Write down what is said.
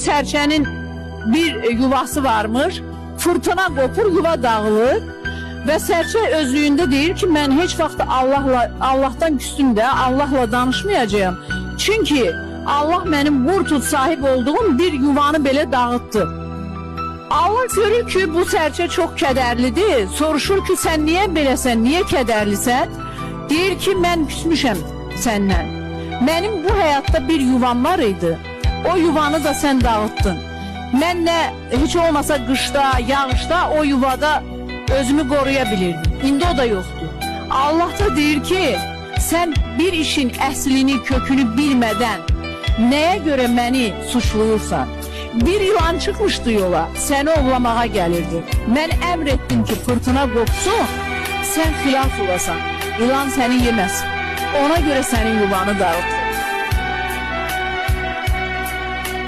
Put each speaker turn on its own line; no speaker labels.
sərçənin bir yuvası varmış, fırtına qopur, yuva dağılır və sərçə özlüyündə deyir ki, mən heç vaxt Allahdan küstüm də, Allahla danışmayacağım. Çünki Allah mənim vurtut sahib olduğum bir yuvanı belə dağıtdı. Allah görür ki, bu sərçə çox kədərlidir. Soruşur ki, sən niyə beləsən, niyə kədərlisən? Deyir ki, mən küsmüşəm səndən. Mənim bu həyatda bir yuvam var idi. O yuvanı da sən dağıtdın. Mən nə heç olmasa qışda, yağışda o yuvada özümü qoruya bilirdim. İndi o da yoxdur. Allah da deyir ki, sən bir işin əslini, kökünü bilmədən nəyə görə məni suçluyursan? Bir yılan çıxmışdı yola, səni ovlamağa gəlirdi. Mən əmr etdim ki, fırtına qopsun, sən xilas olasan. İlan səni yeməz. Ona görə sənin yuvanı dağıtdı.